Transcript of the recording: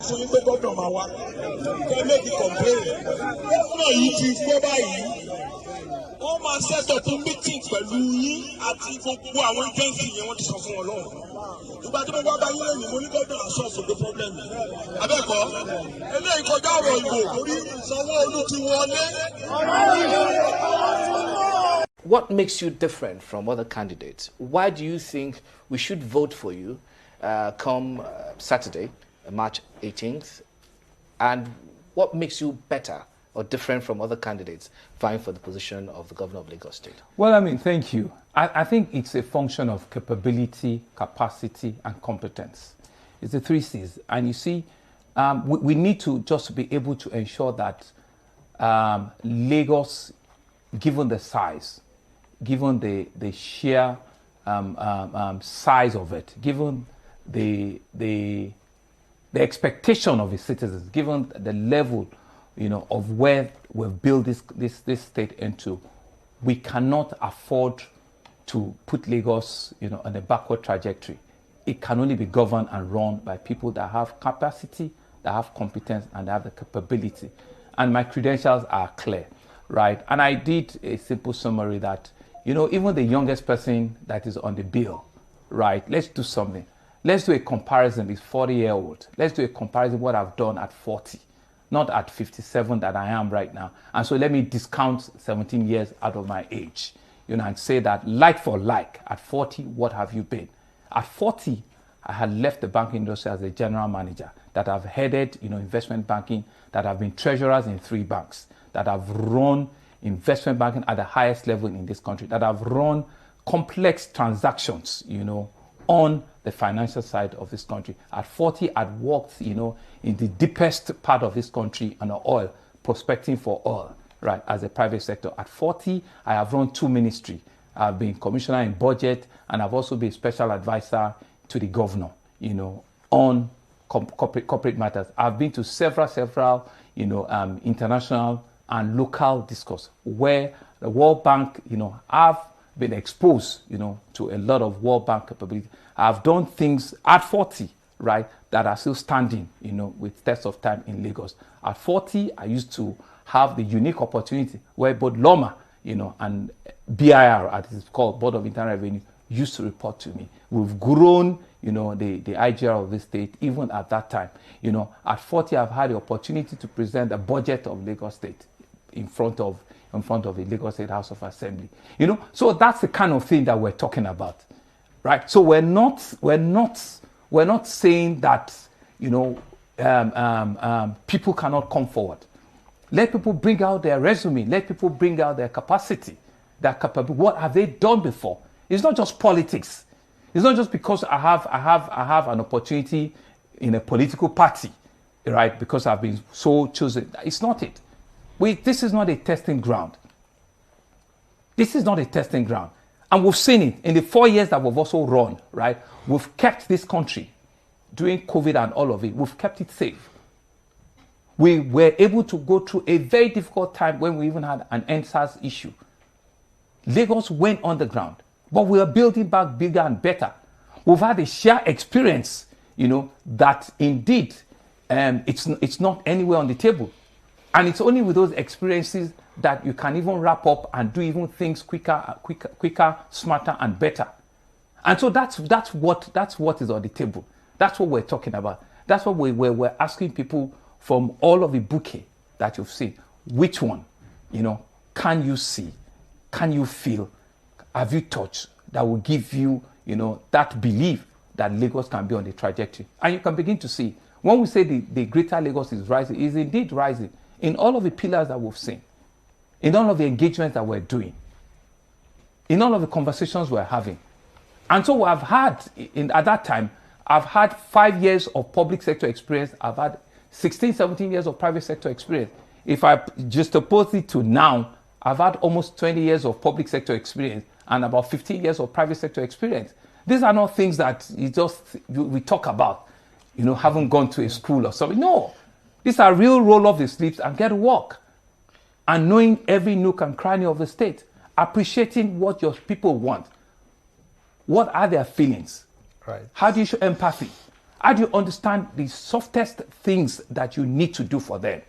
fún yín pé gómìnà máa wá kẹ́ méjì kọ̀m̀pléèrè gómìnà yìí ti gbọ́ báyìí wọ́n máa set up meeting pẹ̀lú yín àti gbogbo àwọn agency yẹn wọ́n ti sọ fún wọn lọ́wọ́ ìgbà tí mo bá bá yín lẹ́yìn mo ní gómìnà sọ́ọ̀fù the problem abẹ́ẹ̀kọ́ eléyìí kọjá ọ̀rọ̀ ìbò torí Sanwo-Olu ti wọlé. What makes you different from other candidates? Why do you think we should vote for you come Saturday, March 18th? And what makes you better or different from other candidates vying for the position of the governor of Lagos State? Well, I mean, thank you. I think it's a function of capability, capacity, and competence. It's the 3 C's. And you see, we need to just be able to ensure that Lagos, given the size, given the sheer size of it, given the expectation of its citizens, given the level, of where we've built this state into, we cannot afford to put Lagos, on a backward trajectory. It can only be governed and run by people that have capacity, that have competence, and that have the capability. And my credentials are clear, right? And I did a simple summary that, even the youngest person that is on the bill, right? Let's do something. Let's do a comparison with 40-year-old. Let's do a comparison of what I've done at 40, not at 57 that I am right now. And so let me discount 17 years out of my age, and say that like for like, at 40, what have you been? At 40, I had left the banking industry as a general manager, that I've headed, investment banking, that I've been treasurers in 3 banks, that I've run investment banking at the highest level in this country, that I've run complex transactions, on the financial side of this country. At 40, I'd worked, in the deepest part of this country on oil, prospecting for oil, right, as a private sector. At 40, I have run 2 ministries. I've been commissioner in budget, and I've also been special advisor to the governor, on corporate matters. I've been to several, international and local discourse where the World Bank, I've been exposed, to a lot of World Bank capability. I've done things at 40, right, that are still standing, with test of time in Lagos. At 40, I used to have the unique opportunity where both LOMA, and BIR, as it's called, Board of Internal Revenue, used to report to me. We've grown, the IGR of the state, even at that time. At 40, I've had the opportunity to present the budget of Lagos State in front of the Lagos State House of Assembly. So that's the kind of thing that we're talking about, right? So we're not saying that, people cannot come forward. Let people bring out their resume. Let people bring out their capacity, their capability. What have they done before? It's not just politics. It's not just because I have an opportunity in a political party, right? Because I've been so chosen. It's not it. This is not a testing ground. This is not a testing ground. And we've seen it in the 4 years that we've also run, right? We've kept this country during COVID and all of it. We've kept it safe. We were able to go through a very difficult time when we even had an NSAS issue. Lagos went on the ground, but we are building back bigger and better. We've had a shared experience, that indeed it's not anywhere on the table. And it's only with those experiences that you can even wrap up and do even things quicker, smarter, and better. And so that's what is on the table. That's what we're talking about. That's what we're asking people from all of the bouquet that you've seen. Which one, can you see? Can you feel? Have you touched? That will give you, that belief that Lagos can be on the trajectory. And you can begin to see. When we say the greater Lagos is rising, it is indeed rising in all of the pillars that we've seen, in all of the engagements that we're doing, in all of the conversations we're having. And so I've had, at that time, I've had 5 years of public sector experience. I've had 16, 17 years of private sector experience. If I just oppose it to now, I've had almost 20 years of public sector experience and about 15 years of private sector experience. These are not things that we talk about, haven't gone to a school or something. No, these are real roll off the sleeves and get to work. And knowing every nook and cranny of the state, appreciating what your people want. What are their feelings? Right. How do you show empathy? How do you understand the softest things that you need to do for them?